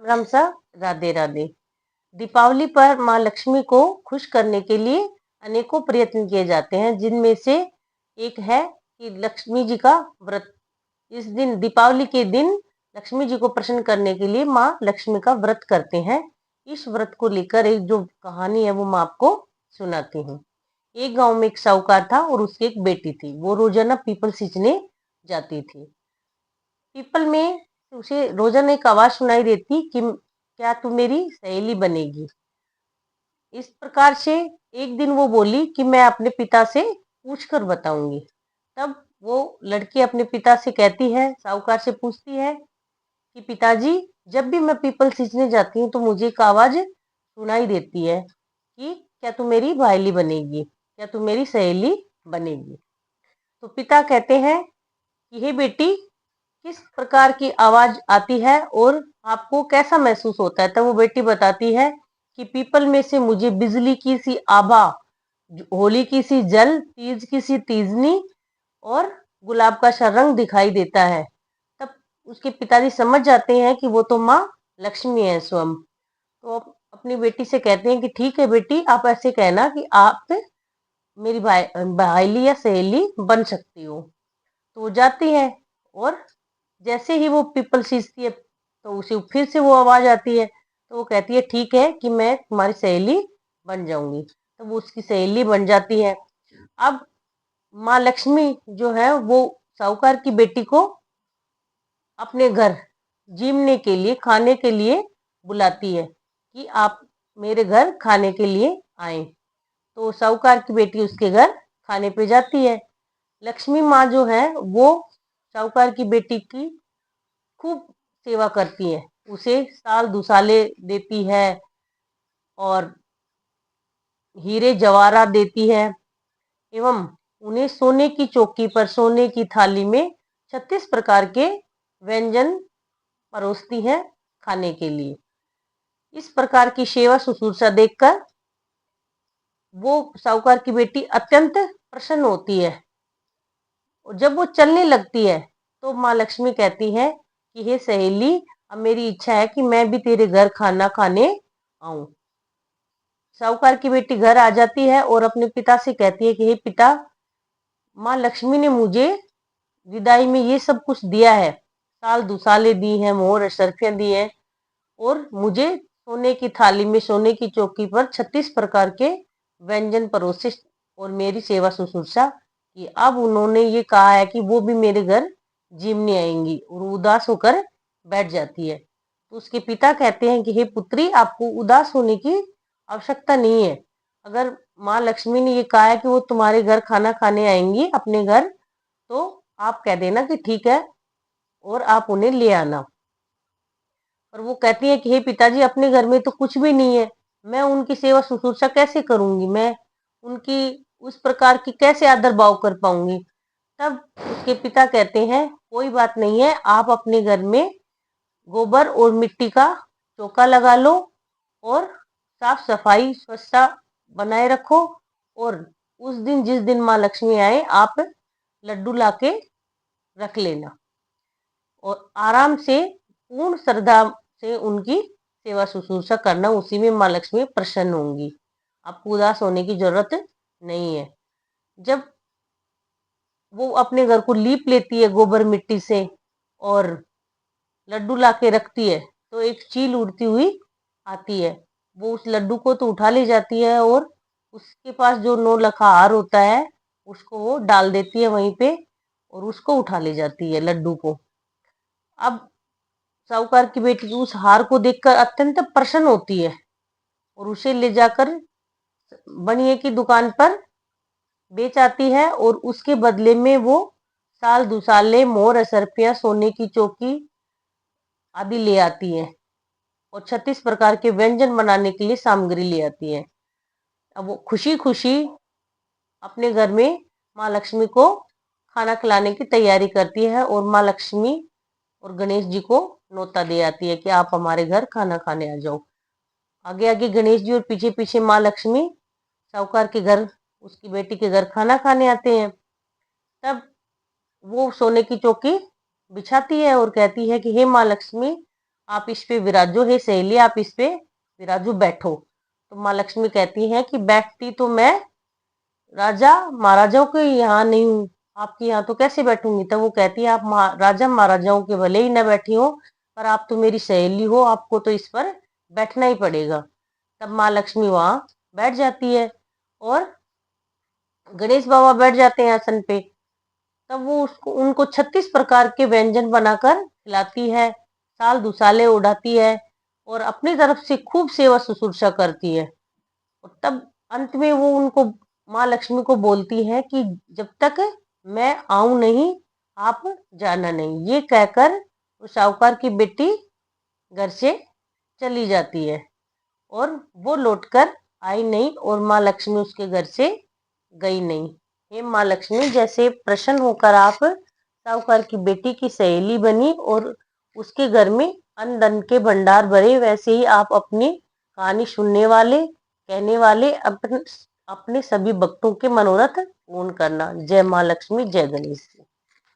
राम सा राधे राधे। दीपावली पर माँ लक्ष्मी को खुश करने के लिए अनेकों प्रयत्न किए जाते हैं, जिनमें से एक है कि लक्ष्मी जी का व्रत। इस दिन दीपावली के दिन लक्ष्मी जी को प्रसन्न करने के लिए माँ लक्ष्मी का व्रत करते हैं। इस व्रत को लेकर एक जो कहानी है वो मैं आपको सुनाती हूँ। एक गांव में एक साहूकार था और उसकी एक बेटी थी। वो रोजाना पीपल सींचने जाती थी। पीपल में उसे रोजाना एक आवाज सुनाई देती कि क्या तू मेरी सहेली बनेगी। इस प्रकार से एक दिन वो बोली कि मैं अपने पिता से पूछ कर बताऊंगी। तब वो लड़की अपने पिता से कहती है, साहूकार से पूछती है कि पिताजी, जब भी मैं पीपल सींचने जाती हूँ तो मुझे एक आवाज सुनाई देती है कि क्या तू मेरी भाईली बनेगी, क्या तू मेरी सहेली बनेगी। तो पिता कहते हैं कि हे बेटी, किस प्रकार की आवाज आती है और आपको कैसा महसूस होता है। तब वो बेटी बताती है कि पीपल में से मुझे बिजली की सी आभा, होली की सी जल, तीज की सी तीजनी और गुलाब का सा रंग दिखाई देता है। तब उसके पिताजी समझ जाते हैं कि वो तो माँ लक्ष्मी है स्वयं। तो अपनी बेटी से कहते हैं कि ठीक है बेटी, आप ऐसे कहना कि आप मेरी भाईली या सहेली बन सकती हो। तो वो जाती है और जैसे ही वो पीपल सींचती है तो उसे फिर से वो आवाज आती है। तो वो कहती है ठीक है कि मैं तुम्हारी सहेली बन जाऊंगी। तो वो उसकी सहेली बन जाती है। अब माँ लक्ष्मी जो है वो साहूकार की बेटी को अपने घर जीमने के लिए, खाने के लिए बुलाती है कि आप मेरे घर खाने के लिए आए। तो साहूकार की बेटी उसके घर खाने पे जाती है। लक्ष्मी माँ जो है वो साहूकार की बेटी की खूब सेवा करती है, उसे साल दुसाले देती है और हीरे जवाहरात देती है एवं उन्हें सोने की चौकी पर, सोने की थाली में 36 प्रकार के व्यंजन परोसती है खाने के लिए। इस प्रकार की सेवा शुश्रूषा देखकर वो साहूकार की बेटी अत्यंत प्रसन्न होती है और जब वो चलने लगती है तो माँ लक्ष्मी कहती है कि हे सहेली, अब मेरी इच्छा है कि मैं भी तेरे घर खाना खाने आऊं। साहूकार की बेटी घर आ जाती है और अपने पिता से कहती है कि हे पिता, माँ लक्ष्मी ने मुझे विदाई में ये सब कुछ दिया है, साल दुसाले दी है, मोहर अशरफियां दी है और मुझे सोने की थाली में, सोने की चौकी पर 36 प्रकार के व्यंजन परोसे और मेरी सेवा शुश्रूषा की। अब उन्होंने ये कहा है कि वो भी मेरे घर जीमने आएंगी और उदास होकर बैठ जाती है। तो उसके पिता कहते हैं कि हे पुत्री, आपको उदास होने की आवश्यकता नहीं है। अगर माँ लक्ष्मी ने ये कहा है कि वो तुम्हारे घर खाना खाने आएंगी अपने घर, तो आप कह देना कि ठीक है और आप उन्हें ले आना। और वो कहती है कि हे पिताजी, अपने घर में तो कुछ भी नहीं है, मैं उनकी सेवा शुश्रूषा कैसे करूंगी, मैं उनकी उस प्रकार की कैसे आदर भाव कर पाऊंगी। तब उसके पिता कहते हैं कोई बात नहीं है, आप अपने घर में गोबर और मिट्टी का चौका लगा लो और साफ सफाई स्वच्छता बनाए रखो और उस दिन, जिस दिन माँ लक्ष्मी आए, आप लड्डू लाके रख लेना और आराम से पूर्ण श्रद्धा से उनकी सेवा शुश्रूषा करना। उसी में माँ लक्ष्मी प्रसन्न होंगी, आपको उदास होने की जरूरत नहीं है। जब वो अपने घर को लीप लेती है गोबर मिट्टी से और लड्डू लाके रखती है तो एक चील उड़ती हुई आती है। वो उस लड्डू को तो उठा ले जाती है और उसके पास जो 9 लखा हार होता है उसको वो डाल देती है वहीं पे और उसको उठा ले जाती है लड्डू को। अब साहूकार की बेटी उस हार को देखकर अत्यंत प्रसन्न होती है और उसे ले जाकर बनिए की दुकान पर बेच आती है और उसके बदले में वो साल दुसाले, मोर असरपिया, सोने की चौकी आदि ले आती है और 36 प्रकार के व्यंजन बनाने के लिए सामग्री ले आती है। अब वो खुशी खुशी अपने घर में माँ लक्ष्मी को खाना खिलाने की तैयारी करती है और माँ लक्ष्मी और गणेश जी को न्योता दे आती है कि आप हमारे घर खाना खाने आ जाओ। आगे आगे गणेश जी और पीछे पीछे माँ लक्ष्मी साहूकार के घर, उसकी बेटी के घर खाना खाने आते हैं। तब वो सोने की चौकी बिछाती है और कहती है कि हे माँ लक्ष्मी, आप इस पे विराजो, हे सहेली आप इस पे विराजो, बैठो। तो माँ लक्ष्मी कहती हैं कि बैठती तो मैं राजा महाराजाओं के यहाँ नहीं हूँ, आपके यहाँ तो कैसे बैठूंगी। तब वो कहती है, आप राजा महाराजाओं के भले ही न बैठी हो, पर आप तो मेरी सहेली हो, आपको तो इस पर बैठना ही पड़ेगा। तब माँ लक्ष्मी वहां बैठ जाती है और गणेश बाबा बैठ जाते हैं आसन पे। तब वो उसको उनको 36 प्रकार के व्यंजन बनाकर खिलाती है, साल दुसाले उड़ाती है और अपनी तरफ से खूब सेवा शुश्रूषा करती है। और तब अंत में वो उनको, माँ लक्ष्मी को बोलती है कि जब तक मैं आऊं नहीं, आप जाना नहीं। ये कहकर वो साहूकार की बेटी घर से चली जाती है और वो लौटकर आई नहीं और माँ लक्ष्मी उसके घर से गई नहीं। हे माँ लक्ष्मी, जैसे प्रसन्न होकर आप साहूकार की बेटी की सहेली बनी और उसके घर में अन्न धन के भंडार भरे, वैसे ही आप अपनी कहानी सुनने वाले, कहने वाले, अपने सभी भक्तों के मनोरथ पूर्ण करना। जय माँ लक्ष्मी, जय गणेश।